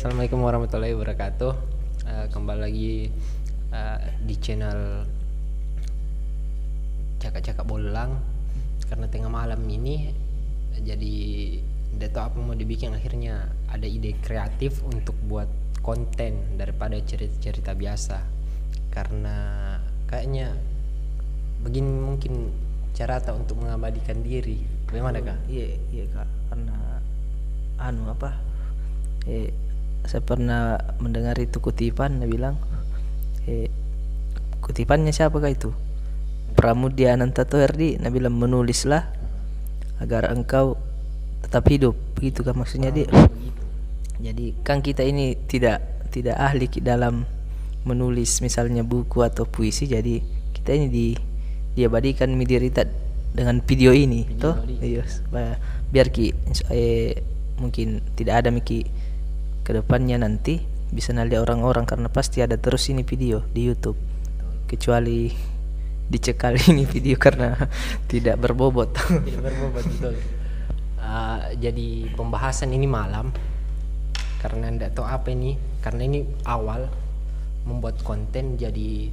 Assalamualaikum warahmatullahi wabarakatuh. Kembali lagi di channel Cakak-Cakak Bolang. Karena tengah malam ini, jadi tidak tahu apa mau dibikin, akhirnya ada ide kreatif untuk buat konten daripada cerita-cerita biasa. Karena kayaknya begini mungkin cara tak untuk mengabadikan diri. Bagaimana kak? Iya kak, karena saya pernah mendengar itu kutipan, dia bilang kutipannya siapa kak itu, Pramudia Anantathur, dia bilang menulislah agar engkau tetap hidup, begitu kan maksudnya dia. Jadi kan kita ini tidak ahli dalam menulis misalnya buku atau puisi, jadi kita ini diabadikan midirita dengan video ini toh. Iya, biar mungkin tidak ada miki kedepannya nanti bisa nalihat orang-orang, karena pasti ada terus ini video di YouTube. Kecuali dicekal ini video karena tidak berbobot. Tidak berbobot, betul. Jadi pembahasan ini malam karena tidak tahu apa ini, karena ini awal membuat konten. Jadi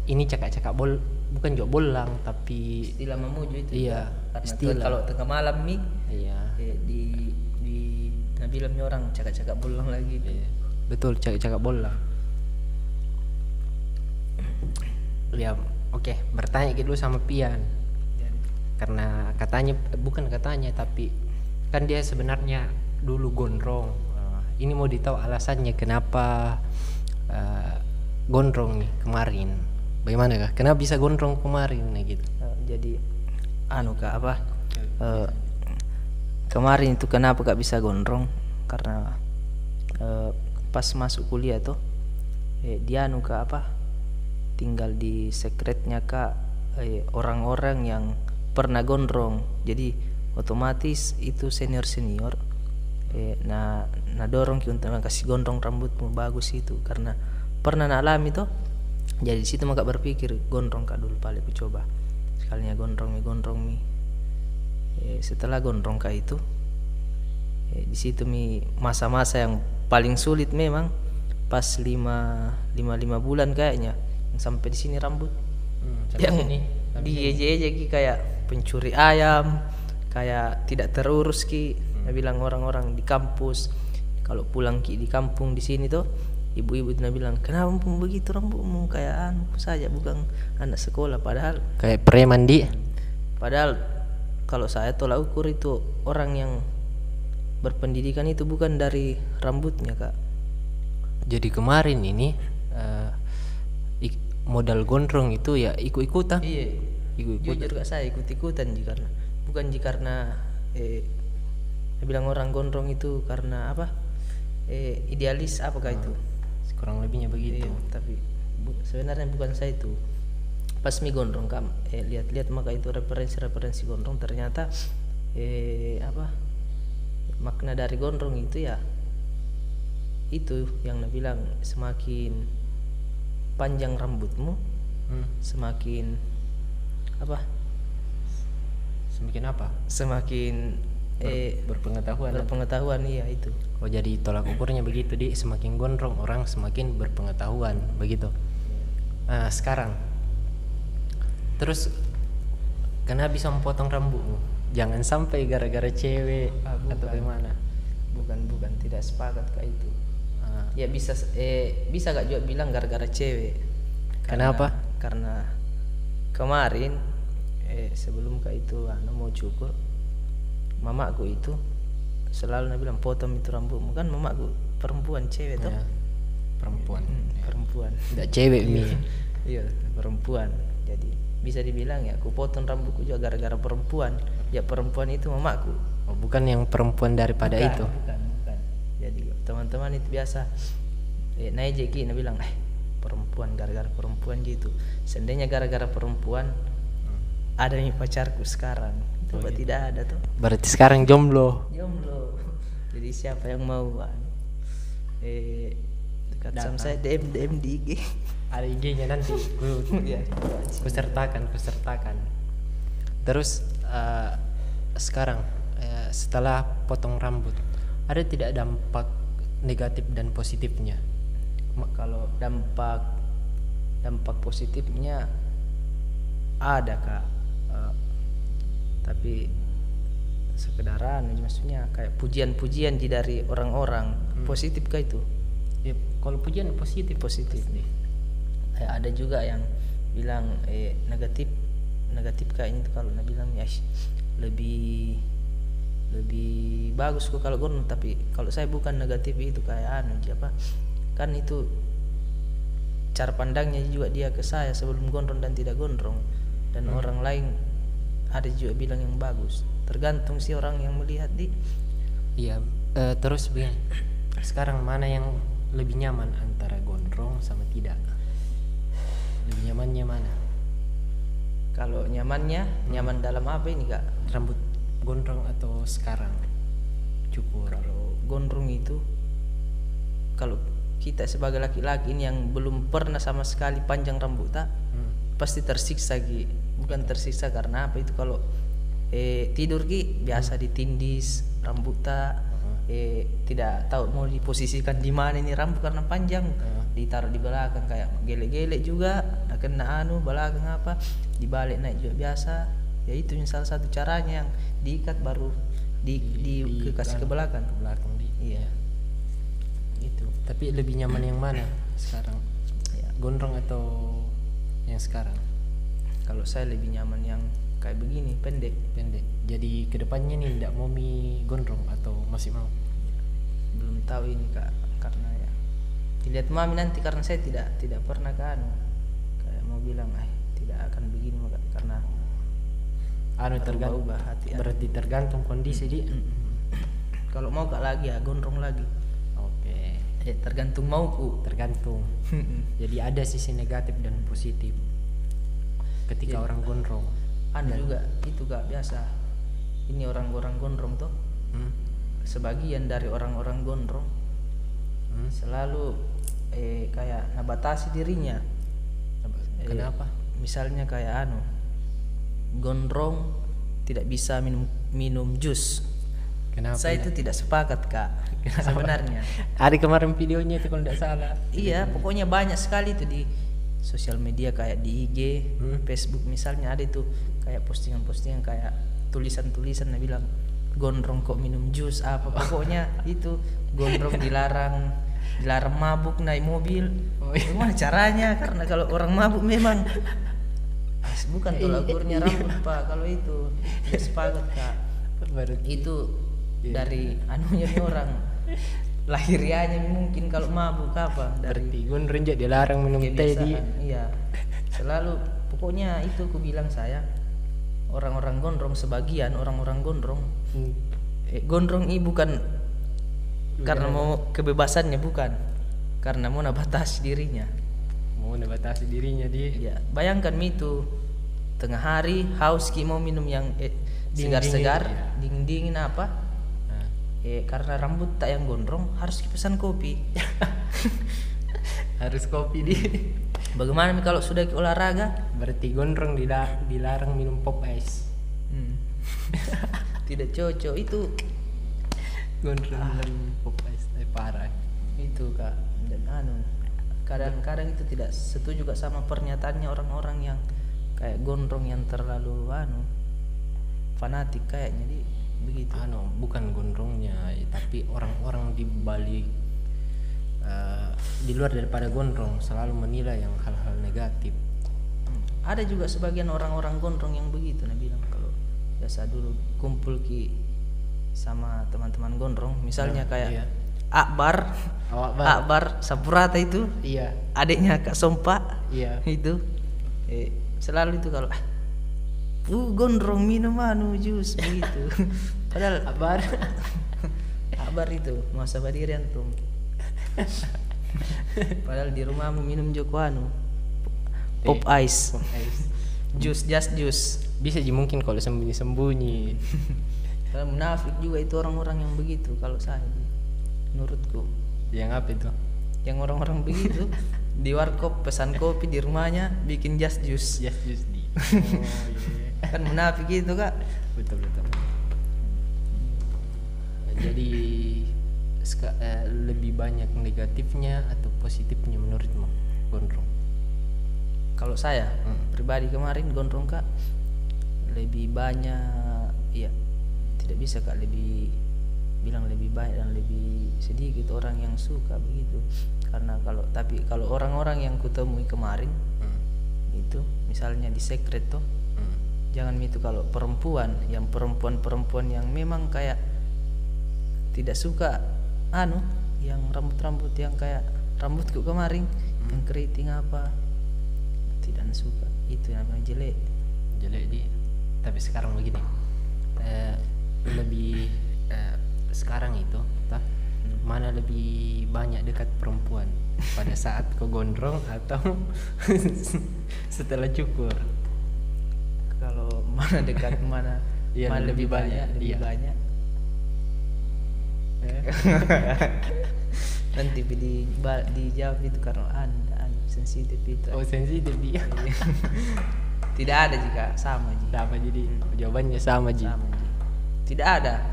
ini cakap-cakap bukan juga bolang, tapi Istilah memuju itu. iya, Karena kalau tengah malam nih, iya, di Nabilamnya orang cakap-cakap bolang lagi. iya. Betul, cakap-cakap bolang. Ya, oke. Bertanya dulu sama Pian, karena bukan katanya tapi kan dia sebenarnya dulu gondrong. Ini mau ditahu alasannya kenapa gondrong nih kemarin. Bagaimana kak? Kenapa bisa gondrong kemarin nih gitu? Jadi kemarin itu kenapa kak bisa gondrong, karena pas masuk kuliah tuh dia tinggal di sekretnya kak orang-orang yang pernah gondrong, jadi otomatis itu senior nah dorong kita untuk kasih gondrong rambutmu bagus itu, karena pernah alami tuh. Jadi situ maka berpikir gondrong kak dulu, paling ku coba sekalinya gondrong mi. Setelah gondrong kak itu di situ masa-masa yang paling sulit memang pas lima bulan kayaknya, yang sampai di sini rambut yang diejek kayak pencuri ayam, kayak tidak terurus ki. Dia bilang orang-orang di kampus kalau pulang ki di kampung di sini tuh, ibu-ibu itu bilang, kenapa begitu rambutmu kayak saja, bukan anak sekolah, padahal Kayak preman padahal kalau saya tolak ukur itu orang yang berpendidikan itu bukan dari rambutnya kak. Jadi kemarin ini modal gondrong itu ya ikut-ikutan. Iya, Ikut-ikutan. jujur kak, saya ikut-ikutan karena dia bilang orang gondrong itu karena idealis apakah itu, Kurang lebihnya begitu. iya, tapi sebenarnya bukan saya itu. Pas gondrong kam lihat-lihat maka itu referensi gondrong, ternyata makna dari gondrong itu ya itu yang dia bilang, semakin panjang rambutmu semakin semakin berpengetahuan. Iya itu. Oh, jadi tolak ukurnya begitu semakin gondrong orang semakin berpengetahuan begitu. Sekarang terus kenapa bisa memotong rambutmu? Jangan sampai gara-gara cewek atau bagaimana? Bukan tidak sepakat kak itu. Ya bisa kak juga bilang gara-gara cewek. Kenapa? Karena kemarin sebelum kak itu mau cukur, mamaku itu selalu bilang potong itu rambutmu, kan mamaku perempuan cewek toh. Perempuan. Perempuan. Tidak cewek mi. Iya, perempuan. Jadi bisa dibilang ya aku potong rambutku juga gara-gara perempuan. Ya perempuan itu mamaku. Oh, bukan yang perempuan daripada itu. Bukan. Jadi teman-teman itu biasa naik jeki bilang perempuan, gara-gara perempuan gitu. Seandainya gara-gara perempuan ada nih pacarku sekarang. Coba tidak ada tuh. Berarti sekarang jomblo. Jadi siapa yang mau dekat sama saya, DM di IG. Ada IG-nya nanti. Kusertakan. Terus sekarang setelah potong rambut, ada tidak dampak negatif dan positifnya? Kalau dampak positifnya ada Kak. Tapi sekedaran maksudnya kayak pujian-pujian dari orang-orang. Positif kah itu? Ya, kalau pujian positif nih. Ada juga yang bilang negatif kayaknya itu kalau bilang ya lebih bagus kok kalau gondrong, tapi kalau saya bukan negatif itu kayak apa kan itu cara pandangnya juga dia ke saya sebelum gondrong dan tidak gondrong, dan orang lain ada juga bilang yang bagus, tergantung sih orang yang melihat di. Iya, terus begini, sekarang mana yang lebih nyaman antara gondrong sama tidak? Lebih nyamannya mana? Kalau nyamannya nyaman dalam apa ini Kak? Rambut gondrong atau sekarang cukur? Kalau gondrong itu, kalau kita sebagai laki-laki ini yang belum pernah sama sekali panjang rambut pasti tersiksa bukan tersiksa karena apa itu, kalau tidur biasa ditindis rambut tidak tahu mau diposisikan di mana ini rambut karena panjang, ditaruh di belakang kayak gelek-gelek juga, kena belakang apa dibalik naik juga biasa. Ya itu salah satu caranya, yang diikat baru dikasih ke belakang. Iya. Itu. Tapi lebih nyaman yang mana sekarang? Ya, gondrong atau yang sekarang? Kalau saya lebih nyaman yang kayak begini, pendek. Jadi kedepannya nih tidak mau gondrong atau masih mau? Belum tahu ini Kak, karena ya dilihat mami nanti, karena saya tidak pernah kayak mau bilang tidak akan begini karena tergantung hati. Berarti tergantung kondisi di. Kalau mau Kak lagi ya gondrong lagi. Oke. Tergantung mauku. Tergantung. Jadi ada sisi negatif dan positif ketika orang gondrong. Ada juga itu Kak, biasa. Ini orang-orang gondrong tuh. Sebagian dari orang-orang gondrong selalu kayak nabatasi dirinya. Kenapa? Misalnya kayak gondrong tidak bisa minum jus. Kenapa? Saya itu tidak sepakat Kak. Sebenarnya. Ada kemarin videonya itu kalau tidak salah. Iya, pokoknya banyak sekali itu di sosial media kayak di IG, Facebook misalnya ada itu kayak postingan-postingan kayak tulisan-tulisan yang bilang gondrong kok minum jus apa, pokoknya itu gondrong dilarang mabuk naik mobil. Gimana caranya? Karena kalau orang mabuk memang bukan tolak ukurnya rambut Pak, kalau itu tidak sepakat Kak. Itu dari nih orang lahirianya mungkin kalau mabuk apa dari gondrong jadi dilarang minum teh di. Iya, selalu pokoknya itu aku bilang saya orang-orang gondrong, sebagian orang-orang gondrong gondrong ini bukan karena mau kebebasannya, bukan karena mau nabatasi dirinya. Dia ya, bayangkan itu tengah hari haus mau minum yang segar-segar, dingin apa karena rambut tak yang gondrong harus pesan kopi. Harus kopi di. Bagaimana kalau sudah olahraga? Berarti gondrong dilarang minum pop ice. Tidak cocok itu. Gondrong pop ice parah. Itu Kak. Dan kadang-kadang itu tidak setuju juga sama pernyataannya orang-orang yang kayak gondrong yang terlalu fanatik kayaknya begitu. Bukan gondrongnya, tapi orang-orang di balik di luar daripada gondrong selalu menilai yang hal-hal negatif. Ada juga sebagian orang-orang gondrong yang begitu, bilang kalau biasa dulu kumpul sama teman-teman gondrong, misalnya kayak Akbar Sampurata itu, adiknya Kak Sompa, itu selalu itu kalau gondrong minum jus begitu. Padahal Akbar itu masa berdiri antum. Padahal di rumahmu minum joko pop ice. Jus bisa mungkin kalau sembunyi. Kalau munafik juga itu orang-orang yang begitu kalau saya menurutku. Yang apa itu? Yang orang-orang begitu di warkop pesan kopi, di rumahnya bikin jus di. Kan munafik itu Kak. Betul. Jadi lebih banyak negatifnya atau positifnya menurutmu gondrong? Kalau saya pribadi kemarin gondrong Kak lebih banyak, ya tidak bisa Kak lebih bilang lebih banyak dan lebih sedikit orang yang suka begitu. Karena kalau orang-orang yang kutemui kemarin itu misalnya di secret tuh, jangan itu kalau perempuan yang memang kayak tidak suka yang rambut yang kayak rambutku kemarin yang keriting apa, tidak suka, itu yang jelek Dia. Tapi sekarang begini, lebih sekarang itu mana lebih banyak dekat perempuan pada saat kau gondrong atau setelah cukur? Kalau mana dekat mana Iya, mana lebih banyak banyak nanti dijawab itu karena anda sensitif itu. Oh, sensitif dia. Tidak ada jika sama Jadi jawabannya sama Ji. Tidak ada,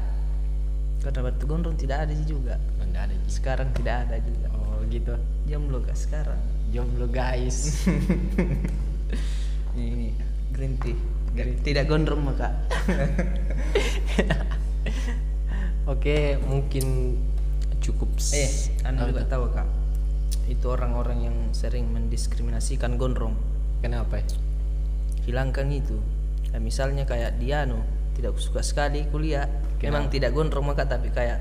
karena waktu gondrong tidak ada juga. Tidak ada Ji. Sekarang tidak ada juga. Oh gitu. Jomblo Kak sekarang. Jomblo guys. Ini green tea. Tidak gondrong maka. Oke, mungkin cukup. Anda juga tahu Kak, itu orang-orang yang sering mendiskriminasikan gondrong. Kenapa? Hilangkan itu. Misalnya kayak Diano tidak suka sekali kuliah. Memang tidak gondrong maka, tapi kayak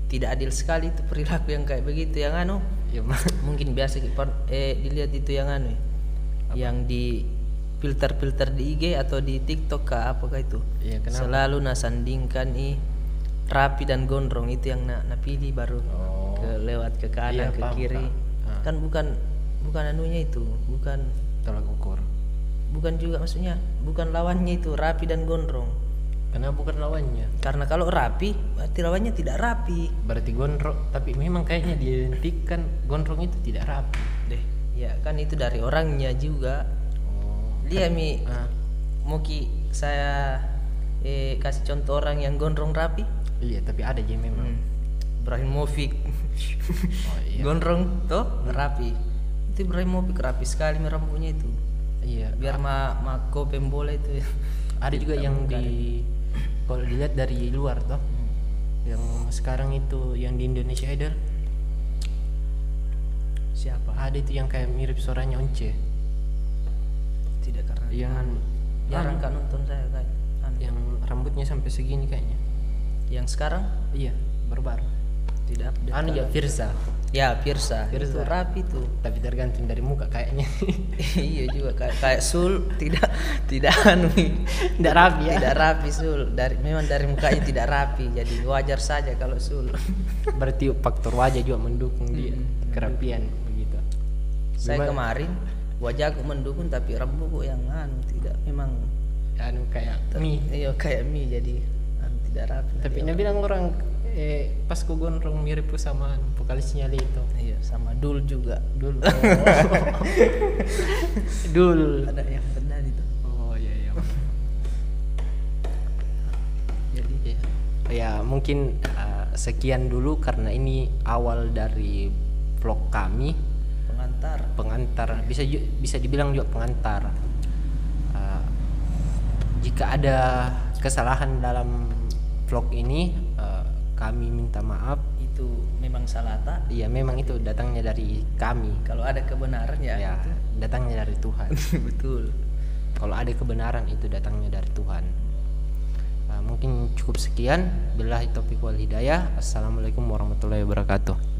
tidak adil sekali itu perilaku yang kayak begitu yang Ya, mungkin biasa dilihat itu yang yang di filter di IG atau di TikTok kah apakah itu? Iya, kenapa? Selalu nasandingkan rapi dan gondrong itu yang pilih baru lewat ke kanan ke kiri. Kan bukan anunya itu, bukan tolak ukur. Bukan juga maksudnya, bukan lawannya itu rapi dan gondrong. Kenapa bukan lawannya? Karena kalau rapi berarti lawannya tidak rapi. Berarti gondrong, tapi memang kayaknya diidentikan gondrong itu tidak rapi. Deh, ya kan itu dari orangnya juga. Dia mau saya kasih contoh orang yang gondrong rapi. Iya, tapi ada aja memang. Ibrahimovic. Iya. Gondrong toh rapi. Itu Ibrahimovic rapi sekali rambutnya itu. Iya. Biar mako pembola itu. Ada juga yang kalau dilihat dari luar toh, yang sekarang itu yang di Indonesia Idol. Siapa? Ada itu yang kayak mirip suaranya Once. Tidak, karena Yang jarang kan nonton saya kayak yang rambutnya sampai segini kayaknya. Yang sekarang? Iya, baru-baru. Tidak update. Ya Firsa. Ya Firsa. Itu rapi tuh. Tapi tergantung dari muka kayaknya. Iya juga kayak Sul tidak tidak rapi ya. Tidak rapi Sul. Memang dari mukanya tidak rapi. Jadi wajar saja kalau Sul. Berarti faktor wajah juga mendukung dia kerapian begitu. Saya kemarin wajahku mendukung tapi rambutku yang tidak, memang kayak mie. Iya kayak mie, jadi tidak rapi. Tapi dia bilang orang pas ku gondrong mirip sama vokalisnya itu. Iya, sama Dul juga. Dul. Dul. Ada yang benar itu. Oh iya. Jadi ya mungkin sekian dulu karena ini awal dari vlog kami. Pengantar bisa dibilang juga pengantar. Jika ada kesalahan dalam vlog ini, kami minta maaf. Itu memang salah tak? Iya, memang itu datangnya dari kami. Kalau ada kebenaran ya itu datangnya dari Tuhan. Betul. Kalau ada kebenaran itu datangnya dari Tuhan. Mungkin cukup sekian. Billahi taufiq wal hidayah. Assalamualaikum warahmatullahi wabarakatuh.